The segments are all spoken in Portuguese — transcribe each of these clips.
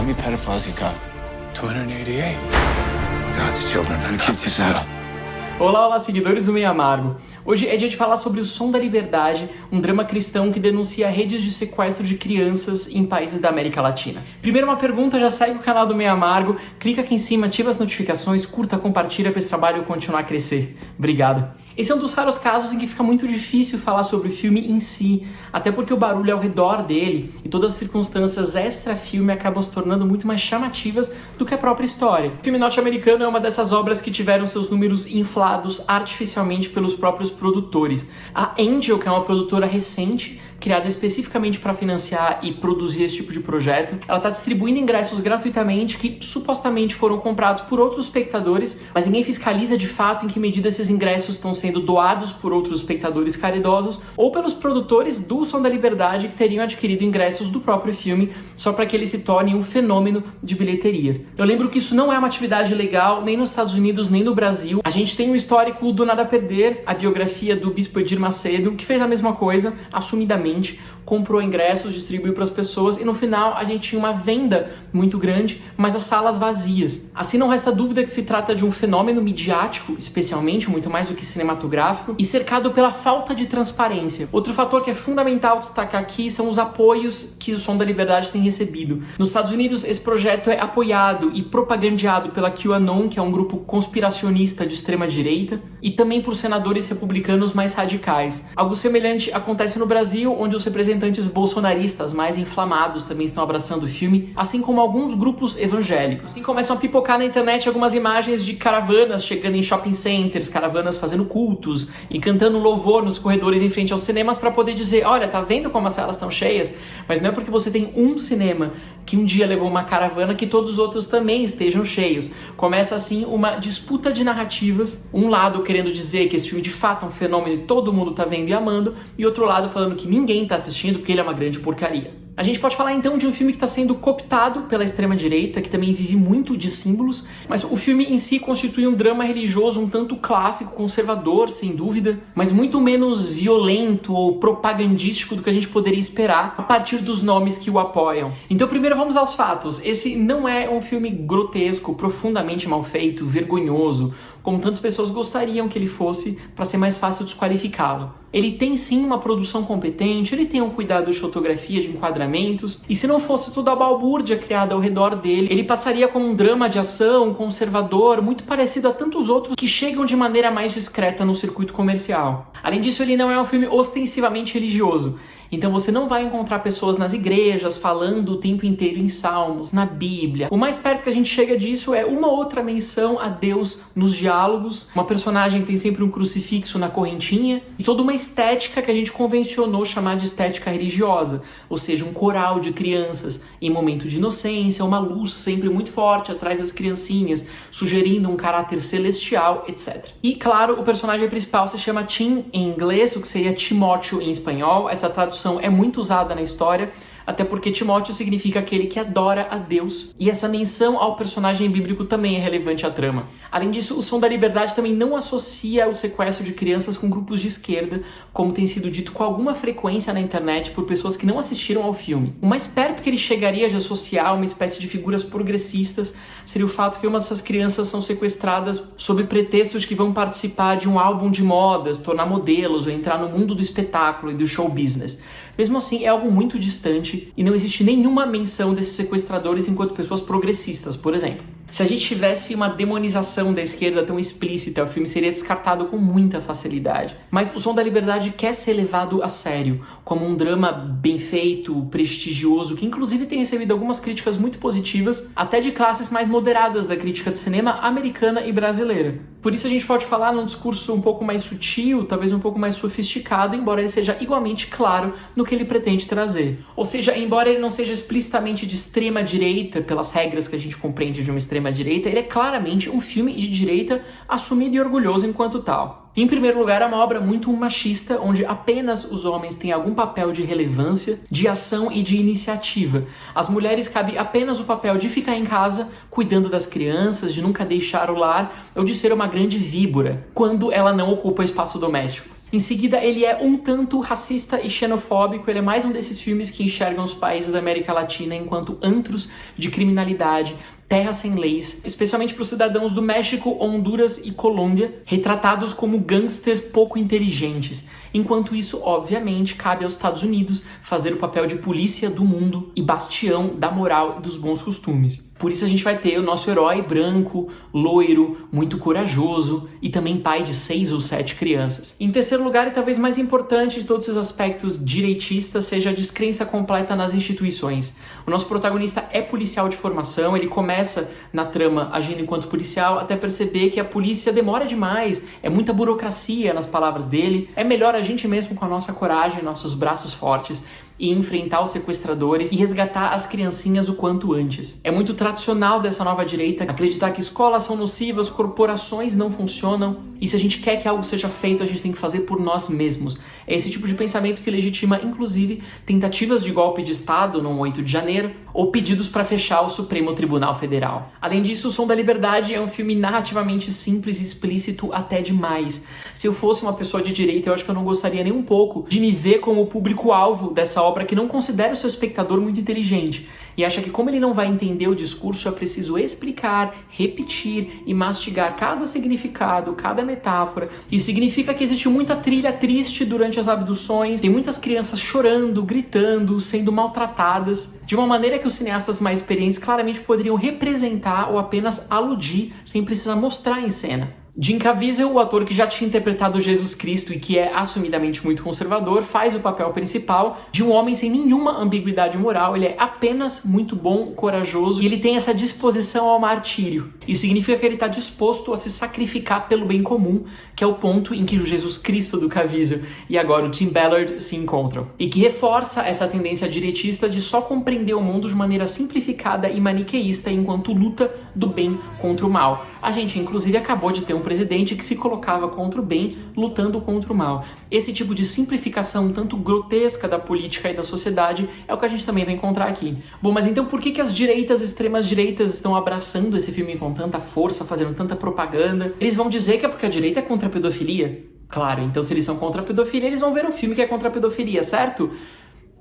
How many pedophiles you got? 288. God's children are not for sale. Olá, seguidores do Meio Amargo. Hoje é dia de falar sobre O Som da Liberdade, um drama cristão que denuncia redes de sequestro de crianças em países da América Latina. Primeiro uma pergunta, já segue o canal do Meio Amargo, clica aqui em cima, ativa as notificações, curta, compartilha para esse trabalho continuar a crescer. Obrigado. Esse é um dos raros casos em que fica muito difícil falar sobre o filme em si, até porque o barulho ao redor dele e todas as circunstâncias extra-filme acabam se tornando muito mais chamativas do que a própria história. O filme norte-americano é uma dessas obras que tiveram seus números inflados artificialmente pelos próprios produtores. A Angel, que é uma produtora recente, criada especificamente para financiar e produzir esse tipo de projeto, ela está distribuindo ingressos gratuitamente que supostamente foram comprados por outros espectadores, mas ninguém fiscaliza de fato em que medida esses ingressos estão sendo doados por outros espectadores caridosos ou pelos produtores do Som da Liberdade que teriam adquirido ingressos do próprio filme só para que ele se torne um fenômeno de bilheterias. Eu lembro que isso não é uma atividade legal nem nos Estados Unidos nem no Brasil. A gente tem o histórico do Nada a Perder, a biografia do Bispo Edir Macedo, que fez a mesma coisa, assumidamente, comprou ingressos, distribuiu para as pessoas e no final a gente tinha uma venda muito grande, mas as salas vazias. Assim não resta dúvida que se trata de um fenômeno midiático, especialmente, muito mais do que cinematográfico, e cercado pela falta de transparência. Outro fator que é fundamental destacar aqui são os apoios que o Som da Liberdade tem recebido. Nos Estados Unidos, esse projeto é apoiado e propagandeado pela QAnon, que é um grupo conspiracionista de extrema-direita, e também por senadores republicanos mais radicais. Algo semelhante acontece no Brasil, onde os representantes bolsonaristas mais inflamados também estão abraçando o filme, assim como alguns grupos evangélicos. Assim começam a pipocar na internet algumas imagens de caravanas chegando em shopping centers, caravanas fazendo cultos e cantando louvor nos corredores em frente aos cinemas para poder dizer, olha, tá vendo como as salas estão cheias? Mas não é porque você tem um cinema que um dia levou uma caravana que todos os outros também estejam cheios. Começa assim uma disputa de narrativas, um lado querendo dizer que esse filme de fato é um fenômeno e todo mundo tá vendo e amando, e outro lado falando que ninguém tá assistindo porque ele é uma grande porcaria. A gente pode falar então de um filme que está sendo cooptado pela extrema-direita, que também vive muito de símbolos, mas o filme em si constitui um drama religioso um tanto clássico, conservador, sem dúvida, mas muito menos violento ou propagandístico do que a gente poderia esperar a partir dos nomes que o apoiam. Então primeiro vamos aos fatos. Esse não é um filme grotesco, profundamente mal feito, vergonhoso, como tantas pessoas gostariam que ele fosse para ser mais fácil desqualificá-lo. Ele tem sim uma produção competente, ele tem um cuidado de fotografia, de enquadramentos, e se não fosse toda a balbúrdia criada ao redor dele, ele passaria como um drama de ação, conservador, muito parecido a tantos outros que chegam de maneira mais discreta no circuito comercial. Além disso, ele não é um filme ostensivamente religioso. Então você não vai encontrar pessoas nas igrejas falando o tempo inteiro em salmos, na Bíblia. O mais perto que a gente chega disso é uma outra menção a Deus nos diálogos. Uma personagem tem sempre um crucifixo na correntinha e toda uma estética que a gente convencionou chamar de estética religiosa. Ou seja, um coral de crianças em momento de inocência, uma luz sempre muito forte atrás das criancinhas, sugerindo um caráter celestial, etc. E claro, o personagem principal se chama Tim em inglês, o que seria Timóteo em espanhol. Essa tradução é muito usada na história, até porque Timóteo significa aquele que adora a Deus, e essa menção ao personagem bíblico também é relevante à trama. Além disso, o Som da Liberdade também não associa o sequestro de crianças com grupos de esquerda, como tem sido dito com alguma frequência na internet por pessoas que não assistiram ao filme. O mais perto que ele chegaria de associar uma espécie de figuras progressistas seria o fato que uma dessas crianças são sequestradas sob pretextos que vão participar de um álbum de modas, tornar modelos ou entrar no mundo do espetáculo e do show business. Mesmo assim, é algo muito distante e não existe nenhuma menção desses sequestradores enquanto pessoas progressistas, por exemplo. Se a gente tivesse uma demonização da esquerda tão explícita, o filme seria descartado com muita facilidade. Mas O Som da Liberdade quer ser levado a sério, como um drama bem feito, prestigioso, que inclusive tem recebido algumas críticas muito positivas, até de classes mais moderadas da crítica de cinema americana e brasileira. Por isso a gente pode falar num discurso um pouco mais sutil, talvez um pouco mais sofisticado, embora ele seja igualmente claro no que ele pretende trazer. Ou seja, embora ele não seja explicitamente de extrema direita, pelas regras que a gente compreende de uma extrema direita, ele é claramente um filme de direita assumido e orgulhoso enquanto tal. Em primeiro lugar, é uma obra muito machista, onde apenas os homens têm algum papel de relevância, de ação e de iniciativa. As mulheres cabe apenas o papel de ficar em casa, cuidando das crianças, de nunca deixar o lar, ou de ser uma grande víbora, quando ela não ocupa o espaço doméstico. Em seguida, ele é um tanto racista e xenofóbico, ele é mais um desses filmes que enxergam os países da América Latina enquanto antros de criminalidade, terra sem leis, especialmente para os cidadãos do México, Honduras e Colômbia, retratados como gangsters pouco inteligentes. Enquanto isso, obviamente, cabe aos Estados Unidos fazer o papel de polícia do mundo e bastião da moral e dos bons costumes. Por isso a gente vai ter o nosso herói branco, loiro, muito corajoso e também pai de 6 ou 7 crianças. Em terceiro lugar, e talvez mais importante de todos esses aspectos direitistas, seja a descrença completa nas instituições. O nosso protagonista é policial de formação, ele começa na trama agindo enquanto policial até perceber que a polícia demora demais, é muita burocracia nas palavras dele, é melhor a gente mesmo com a nossa coragem, nossos braços fortes, e enfrentar os sequestradores e resgatar as criancinhas o quanto antes. É muito tradicional dessa nova direita acreditar que escolas são nocivas, corporações não funcionam, e se a gente quer que algo seja feito, a gente tem que fazer por nós mesmos. É esse tipo de pensamento que legitima, inclusive, tentativas de golpe de Estado no 8 de janeiro, ou pedidos para fechar o Supremo Tribunal Federal. Além disso, O Som da Liberdade é um filme narrativamente simples e explícito até demais. Se eu fosse uma pessoa de direita, eu acho que eu não gostaria nem um pouco de me ver como público-alvo dessa obra que não considera o seu espectador muito inteligente e acha que como ele não vai entender o discurso, é preciso explicar, repetir e mastigar cada significado, cada metáfora. Isso significa que existe muita trilha triste durante as abduções, tem muitas crianças chorando, gritando, sendo maltratadas, de uma maneira que os cineastas mais experientes claramente poderiam representar ou apenas aludir, sem precisar mostrar em cena. Jim Caviezel, o ator que já tinha interpretado Jesus Cristo e que é assumidamente muito conservador, faz o papel principal de um homem sem nenhuma ambiguidade moral. Ele é apenas muito bom, corajoso e ele tem essa disposição ao martírio. Isso significa que ele está disposto a se sacrificar pelo bem comum, que é o ponto em que o Jesus Cristo do Caviezel e agora o Tim Ballard se encontram. E que reforça essa tendência direitista de só compreender o mundo de maneira simplificada e maniqueísta enquanto luta do bem contra o mal. A gente, inclusive, acabou de ter um presidente que se colocava contra o bem, lutando contra o mal. Esse tipo de simplificação tanto grotesca da política e da sociedade é o que a gente também vai encontrar aqui. Bom, mas então por que as direitas, extremas direitas estão abraçando esse filme com tanta força, fazendo tanta propaganda? Eles vão dizer que é porque a direita é contra a pedofilia? Claro, então se eles são contra a pedofilia, eles vão ver um filme que é contra a pedofilia, certo?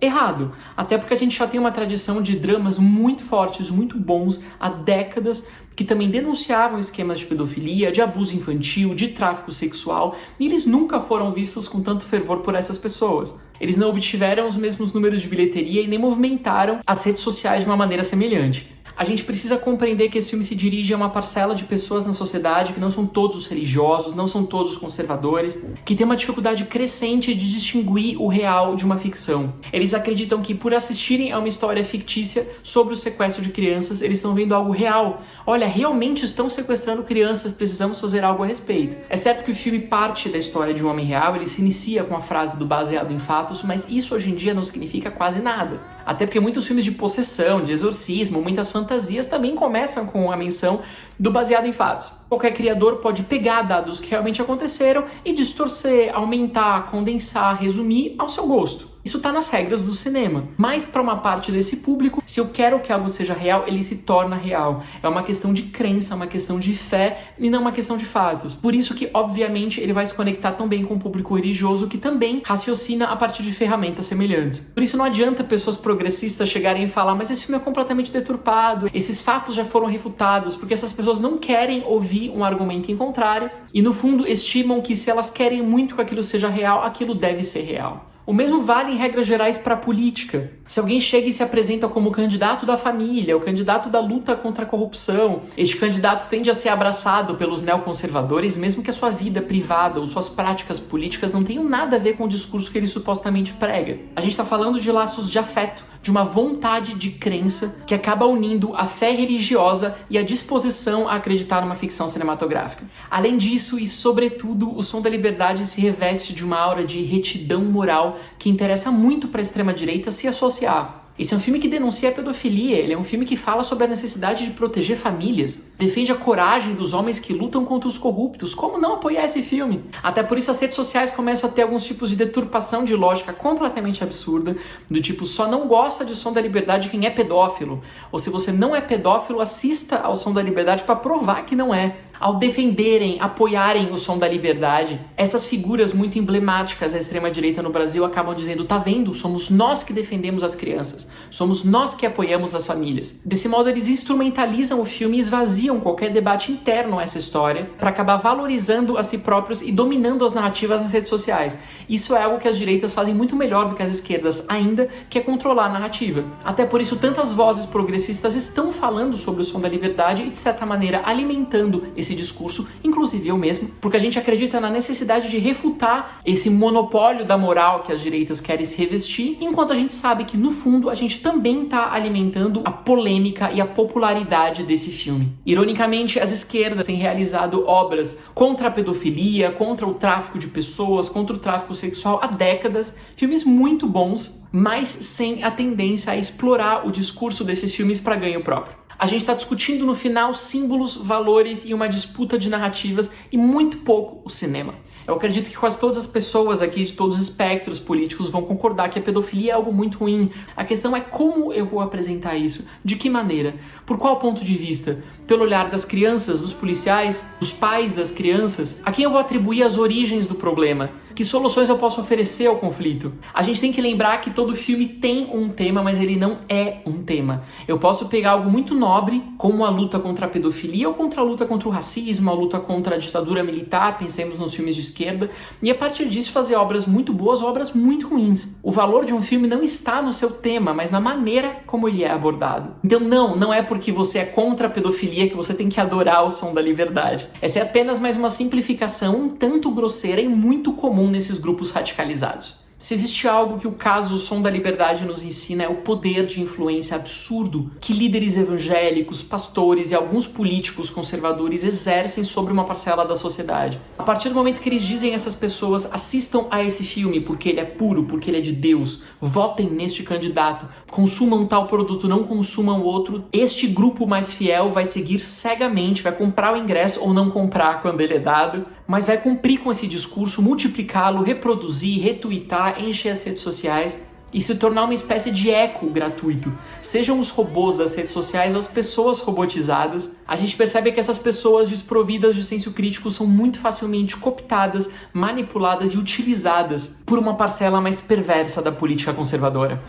Errado, até porque a gente já tem uma tradição de dramas muito fortes, muito bons, há décadas, que também denunciavam esquemas de pedofilia, de abuso infantil, de tráfico sexual, e eles nunca foram vistos com tanto fervor por essas pessoas. Eles não obtiveram os mesmos números de bilheteria e nem movimentaram as redes sociais de uma maneira semelhante. A gente precisa compreender que esse filme se dirige a uma parcela de pessoas na sociedade que não são todos os religiosos, não são todos os conservadores, que tem uma dificuldade crescente de distinguir o real de uma ficção. Eles acreditam que por assistirem a uma história fictícia sobre o sequestro de crianças, eles estão vendo algo real. Olha, realmente estão sequestrando crianças, precisamos fazer algo a respeito. É certo que o filme parte da história de um homem real, ele se inicia com a frase do baseado em fatos, mas isso hoje em dia não significa quase nada. Até porque muitos filmes de possessão, de exorcismo, muitas fantasias também começam com a menção do baseado em fatos. Qualquer criador pode pegar dados que realmente aconteceram e distorcer, aumentar, condensar, resumir ao seu gosto. Isso está nas regras do cinema. Mas para uma parte desse público, se eu quero que algo seja real, ele se torna real. É uma questão de crença, uma questão de fé e não uma questão de fatos. Por isso que, obviamente, ele vai se conectar tão bem com o público religioso que também raciocina a partir de ferramentas semelhantes. Por isso não adianta pessoas progressistas chegarem e falar, mas esse filme é completamente deturpado, esses fatos já foram refutados, porque essas pessoas não querem ouvir um argumento em contrário e, no fundo, estimam que se elas querem muito que aquilo seja real, aquilo deve ser real. O mesmo vale em regras gerais para a política. Se alguém chega e se apresenta como candidato da família, o candidato da luta contra a corrupção, este candidato tende a ser abraçado pelos neoconservadores, mesmo que a sua vida privada ou suas práticas políticas não tenham nada a ver com o discurso que ele supostamente prega. A gente está falando de laços de afeto, de uma vontade de crença que acaba unindo a fé religiosa e a disposição a acreditar numa ficção cinematográfica. Além disso, e sobretudo, O Som da Liberdade se reveste de uma aura de retidão moral que interessa muito para a extrema-direita se associar. Esse é um filme que denuncia a pedofilia, ele é um filme que fala sobre a necessidade de proteger famílias, defende a coragem dos homens que lutam contra os corruptos. Como não apoiar esse filme? Até por isso as redes sociais começam a ter alguns tipos de deturpação de lógica completamente absurda, do tipo, só não gosta de Som da Liberdade quem é pedófilo. Ou se você não é pedófilo, assista ao Som da Liberdade para provar que não é. Ao defenderem, apoiarem o Som da Liberdade, essas figuras muito emblemáticas da extrema-direita no Brasil acabam dizendo, tá vendo? Somos nós que defendemos as crianças, somos nós que apoiamos as famílias. Desse modo, eles instrumentalizam o filme e esvaziam qualquer debate interno a essa história para acabar valorizando a si próprios e dominando as narrativas nas redes sociais. Isso é algo que as direitas fazem muito melhor do que as esquerdas ainda, que é controlar a narrativa. Até por isso, tantas vozes progressistas estão falando sobre o Som da Liberdade e, de certa maneira, alimentando esse discurso, inclusive eu mesmo, porque a gente acredita na necessidade de refutar esse monopólio da moral que as direitas querem se revestir, enquanto a gente sabe que, no fundo, a gente também está alimentando a polêmica e a popularidade desse filme. Ironicamente, as esquerdas têm realizado obras contra a pedofilia, contra o tráfico de pessoas, contra o tráfico sexual há décadas, filmes muito bons, mas sem a tendência a explorar o discurso desses filmes para ganho próprio. A gente está discutindo no final símbolos, valores e uma disputa de narrativas e muito pouco o cinema. Eu acredito que quase todas as pessoas aqui de todos os espectros políticos vão concordar que a pedofilia é algo muito ruim. A questão é como eu vou apresentar isso, de que maneira, por qual ponto de vista, pelo olhar das crianças, dos policiais, dos pais das crianças, a quem eu vou atribuir as origens do problema, que soluções eu posso oferecer ao conflito. A gente tem que lembrar que todo filme tem um tema, mas ele não é um tema. Eu posso pegar algo muito nobre, como a luta contra a pedofilia ou contra a luta contra o racismo, a luta contra a ditadura militar, pensemos nos filmes de esquerda, e a partir disso fazer obras muito boas ou obras muito ruins. O valor de um filme não está no seu tema, mas na maneira como ele é abordado. Então não é porque você é contra a pedofilia que você tem que adorar o Som da Liberdade. Essa é apenas mais uma simplificação um tanto grosseira e muito comum nesses grupos radicalizados. Se existe algo que o caso Som da Liberdade nos ensina é o poder de influência absurdo que líderes evangélicos, pastores e alguns políticos conservadores exercem sobre uma parcela da sociedade. A partir do momento que eles dizem a essas pessoas, assistam a esse filme porque ele é puro, porque ele é de Deus, votem neste candidato, consumam tal produto, não consumam outro, este grupo mais fiel vai seguir cegamente, vai comprar o ingresso ou não comprar quando ele é dado, mas vai cumprir com esse discurso, multiplicá-lo, reproduzir, retweetar, encher as redes sociais e se tornar uma espécie de eco gratuito. Sejam os robôs das redes sociais ou as pessoas robotizadas, a gente percebe que essas pessoas desprovidas de senso crítico são muito facilmente cooptadas, manipuladas e utilizadas por uma parcela mais perversa da política conservadora.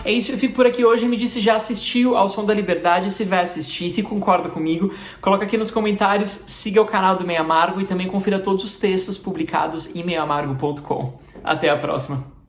É isso, eu fico por aqui hoje. Me diz se já assistiu ao Som da Liberdade, se vai assistir, se concorda comigo. Coloca aqui nos comentários, siga o canal do Meio Amargo e também confira todos os textos publicados em meioamargo.com. Até a próxima!